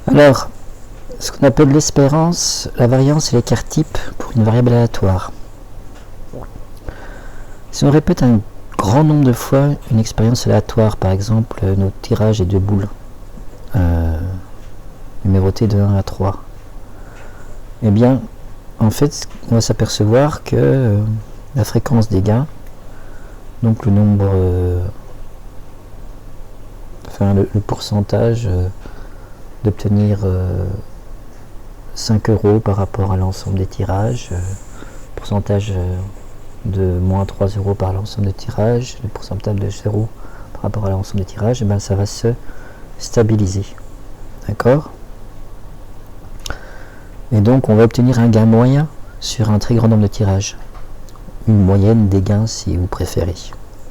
Alors, ce qu'on appelle l'espérance, la variance et l'écart type pour une variable aléatoire. Si on répète un grand nombre de fois une expérience aléatoire, par exemple notre tirage est 2 boules numérotées de 1 à 3, eh bien en fait on va s'apercevoir que la fréquence des gains, donc le nombre le pourcentage d'obtenir 5 € par rapport à l'ensemble des tirages, pourcentage de moins 3 € par l'ensemble des tirages, le pourcentage de 0 par rapport à l'ensemble des tirages, et bien ça va se stabiliser. D'accord? Et donc on va obtenir un gain moyen sur un très grand nombre de tirages. Une moyenne des gains si vous préférez.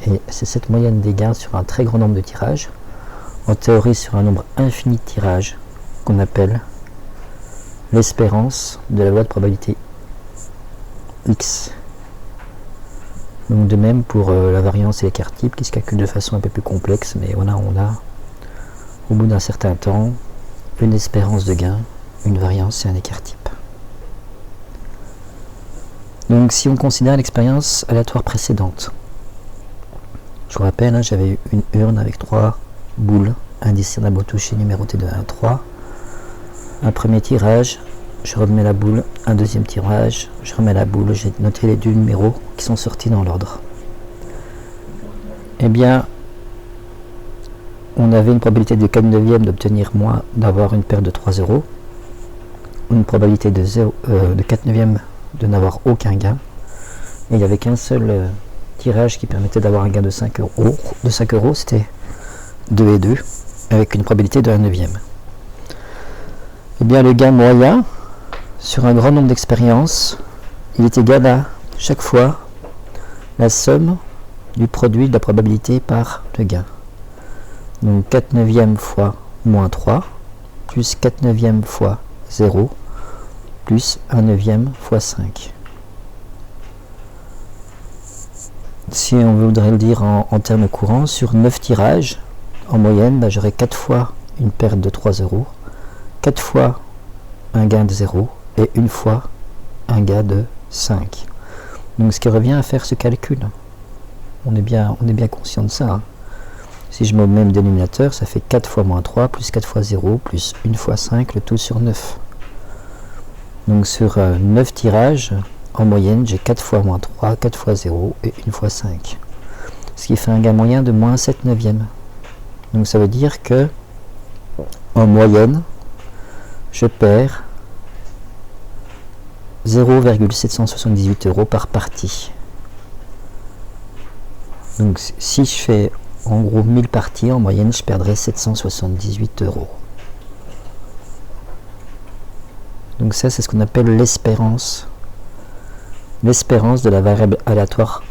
Et c'est cette moyenne des gains sur un très grand nombre de tirages, en théorie sur un nombre infini de tirages, qu'on appelle l'espérance de la loi de probabilité X. Donc de même pour la variance et l'écart type qui se calculent de façon un peu plus complexe, mais voilà, on a au bout d'un certain temps une espérance de gain, une variance et un écart type. Donc si on considère l'expérience aléatoire précédente, je vous rappelle, j'avais une urne avec 3 boules indiscernables au toucher numérotées de 1 à 3. Un premier tirage, je remets la boule. Un deuxième tirage, je remets la boule. J'ai noté les 2 numéros qui sont sortis dans l'ordre. Eh bien, on avait une probabilité de 4/9 d'obtenir moins, d'avoir une perte de 3 €. Une probabilité de 4/9 de n'avoir aucun gain. Et il n'y avait qu'un seul tirage qui permettait d'avoir un gain de 5 €. De 5 €, c'était 2 et 2, avec une probabilité de 1/9. Eh bien, le gain moyen sur un grand nombre d'expériences, il est égal à chaque fois la somme du produit de la probabilité par le gain. Donc 4/9 fois moins 3, plus 4/9 fois 0, plus 1/9 fois 5. Si on voudrait le dire en termes courants, sur 9 tirages, en moyenne, j'aurai 4 fois une perte de 3 €, 4 fois un gain de 0 et une fois un gain de 5. Donc ce qui revient à faire ce calcul. On est bien conscient de ça. Si je mets au même dénominateur, ça fait 4 fois moins 3, plus 4 fois 0, plus 1 fois 5, le tout sur 9. Donc sur 9 tirages, en moyenne, j'ai 4 fois moins 3, 4 fois 0 et 1 fois 5. Ce qui fait un gain moyen de moins 7/9. Donc ça veut dire que, en moyenne, je perds 0,778 € par partie. Donc si je fais en gros 1000 parties, en moyenne, je perdrai 778 €. Donc ça, c'est ce qu'on appelle l'espérance. L'espérance de la variable aléatoire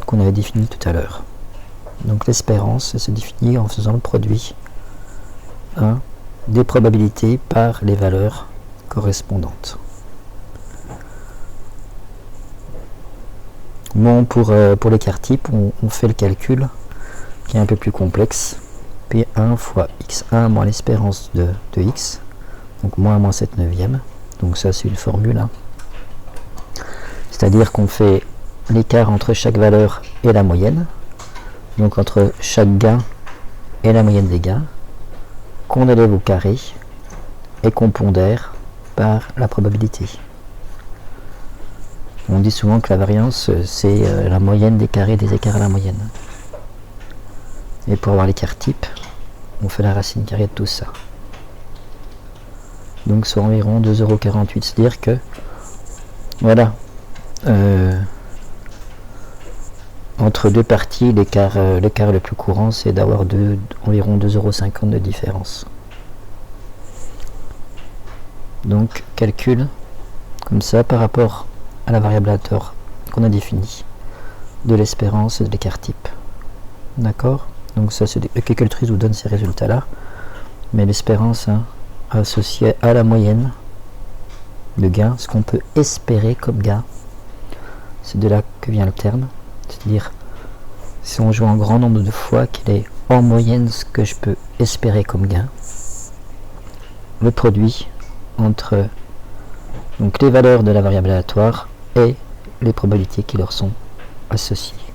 qu'on avait définie tout à l'heure. Donc l'espérance se définit en faisant le produit des probabilités par les valeurs correspondantes. Bon, pour l'écart type, on fait le calcul qui est un peu plus complexe. P1 fois x1 moins l'espérance de x, donc moins 7/9. Donc ça, c'est une formule. C'est-à-dire qu'on fait l'écart entre chaque valeur et la moyenne, donc entre chaque gain et la moyenne des gains, qu'on élève au carré et qu'on pondère par la probabilité. On dit souvent que la variance, c'est la moyenne des carrés des écarts à la moyenne. Et pour avoir l'écart type, on fait la racine carrée de tout ça. Donc c'est environ 2,48 €. C'est-à-dire que, voilà, entre deux parties, l'écart le plus courant, c'est d'avoir environ 2,50 € de différence. Donc, calcul, comme ça, par rapport à la variable aléatoire qu'on a définie, de l'espérance et de l'écart type. D'accord? Donc ça, c'est le calculatrice vous donne ces résultats-là. Mais l'espérance, associée à la moyenne de gain, ce qu'on peut espérer comme gain, c'est de là que vient le terme. C'est-à-dire, si on joue un grand nombre de fois, qu'il est en moyenne ce que je peux espérer comme gain. le produit entre donc les valeurs de la variable aléatoire et les probabilités qui leur sont associées.